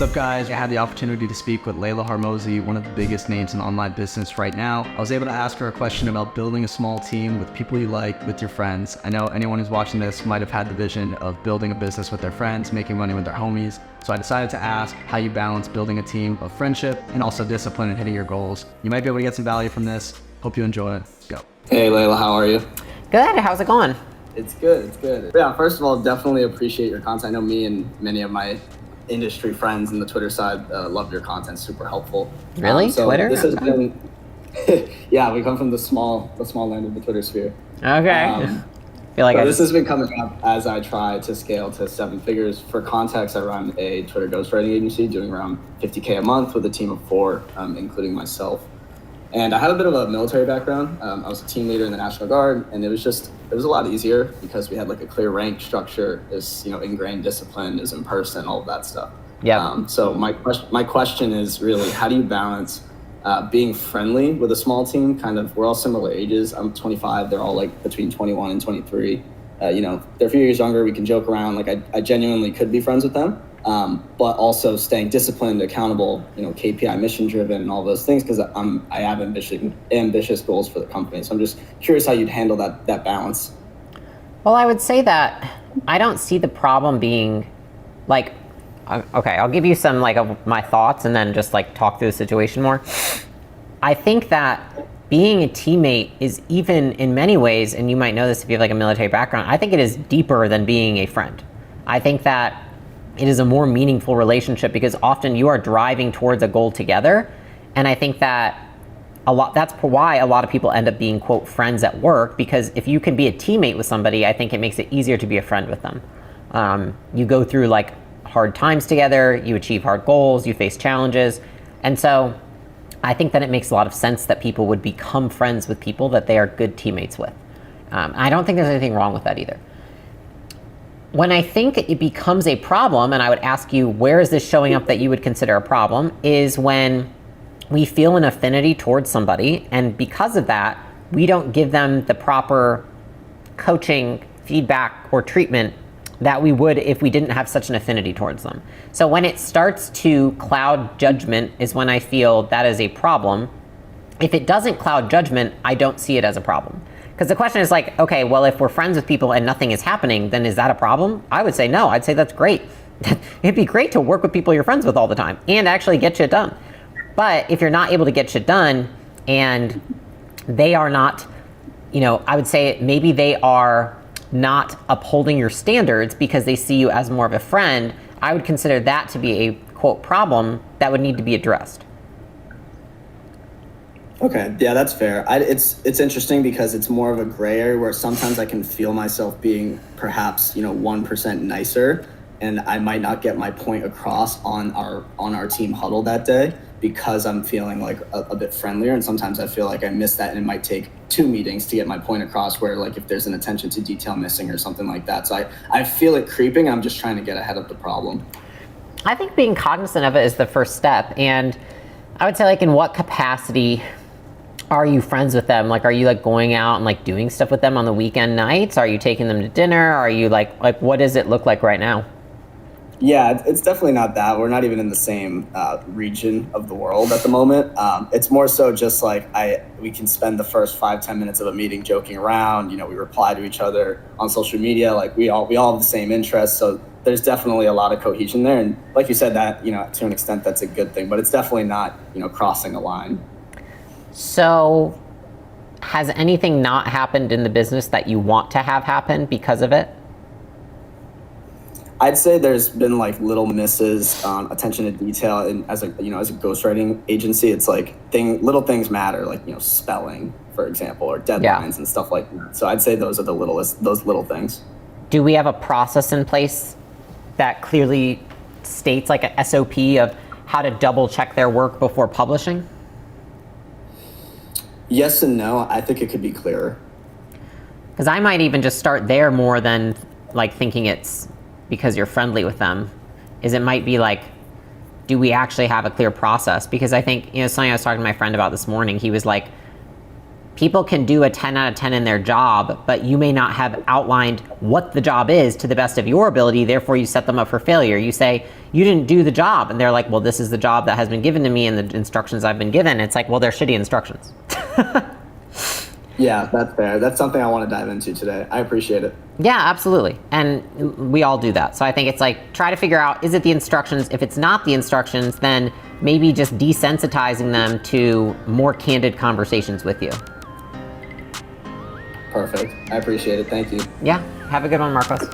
What's up, guys? I had the opportunity to speak with Leila Hormozi, one of the biggest names in online business right now. I was able to ask her a question about building a small team with people you like, with your friends. I know anyone who's watching this might have had the vision of building a business with their friends, making money with their homies. So I decided to ask how you balance building a team of friendship and also discipline and hitting your goals. You might be able to get some value from this. Hope you enjoy it. Go. Hey, Leila, how are you? Good. How's it going? It's good. It's good. Yeah, first of all, definitely appreciate your content. I know me and many of my industry friends in the Twitter side love your content. Super helpful. Really? So Twitter? This has been, yeah, we come from the small land of the Twitter sphere. Okay. Feel like this has been coming up as I try to scale to 7 figures. For context, I run a Twitter ghostwriting agency doing around $50K a month with a team of 4, including myself. And I have a bit of a military background. I was a team leader in the National Guard, and it was a lot easier because we had like a clear rank structure, is ingrained discipline, is in person, all of that stuff. Yeah. So my question is really, how do you balance being friendly with a small team? Kind of, we're all similar ages. I'm 25. They're all like between 21 and 23. They're a few years younger. We can joke around. Like I genuinely could be friends with them. But also staying disciplined, accountable, KPI, mission driven, and all those things, because I have ambitious goals for the company. So I'm just curious how you'd handle that balance. Well, I would say that I don't see the problem being like, okay, I'll give you some like of my thoughts and then just like talk through the situation more. I think that being a teammate is, even in many ways, and you might know this if you have like a military background, I think it is deeper than being a friend. I think that it is a more meaningful relationship because often you are driving towards a goal together. And I think that that's why a lot of people end up being, quote, friends at work, because if you can be a teammate with somebody, I think it makes it easier to be a friend with them. You go through like hard times together, you achieve hard goals, you face challenges. And so I think that it makes a lot of sense that people would become friends with people that they are good teammates with. I don't think there's anything wrong with that either. When I think it becomes a problem, and I would ask you, where is this showing up that you would consider a problem, is when we feel an affinity towards somebody, and because of that, we don't give them the proper coaching, feedback, or treatment that we would if we didn't have such an affinity towards them. So when it starts to cloud judgment is when I feel that is a problem. If it doesn't cloud judgment, I don't see it as a problem. Because the question is like, okay, well, if we're friends with people and nothing is happening, then is that a problem? I would say no. I'd say that's great. It'd be great to work with people you're friends with all the time and actually get shit done. But if you're not able to get shit done and they are not, I would say maybe they are not upholding your standards because they see you as more of a friend, I would consider that to be a, quote, problem that would need to be addressed. Okay, yeah, that's fair. It's interesting because it's more of a gray area where sometimes I can feel myself being perhaps 1% nicer, and I might not get my point across on our team huddle that day because I'm feeling like a bit friendlier, and sometimes I feel like I miss that, and it might take 2 meetings to get my point across. Where like if there's an attention to detail missing or something like that, so I feel it creeping. I'm just trying to get ahead of the problem. I think being cognizant of it is the first step, and I would say like in what capacity are you friends with them? Like, are you like going out and like doing stuff with them on the weekend nights? Are you taking them to dinner? Are you like what does it look like right now? Yeah, it's definitely not that. We're not even in the same region of the world at the moment. It's more so just like we can spend the first 5-10 minutes of a meeting joking around. We reply to each other on social media. Like we all have the same interests. So there's definitely a lot of cohesion there. And like you said, that to an extent that's a good thing. But it's definitely not crossing a line. So has anything not happened in the business that you want to have happen because of it? I'd say there's been like little misses, attention to detail, and as a ghostwriting agency, it's like little things matter, like spelling, for example, or deadlines and stuff like that. So I'd say those are those little things. Do we have a process in place that clearly states like a SOP of how to double check their work before publishing? Yes and no. I think it could be clearer. Because I might even just start there more than like thinking it's because you're friendly with them. Is it might be like, do we actually have a clear process? Because I think, something I was talking to my friend about this morning, he was like, people can do a 10 out of 10 in their job, but you may not have outlined what the job is to the best of your ability, therefore you set them up for failure. You say, you didn't do the job, and they're like, well, this is the job that has been given to me and the instructions I've been given. It's like, well, they're shitty instructions. Yeah, that's fair. That's something I want to dive into today. I appreciate it. Yeah, absolutely. And we all do that. So I think it's like, try to figure out, is it the instructions? If it's not the instructions, then maybe just desensitizing them to more candid conversations with you. Perfect. I appreciate it. Thank you. Yeah, have a good one, Marcos.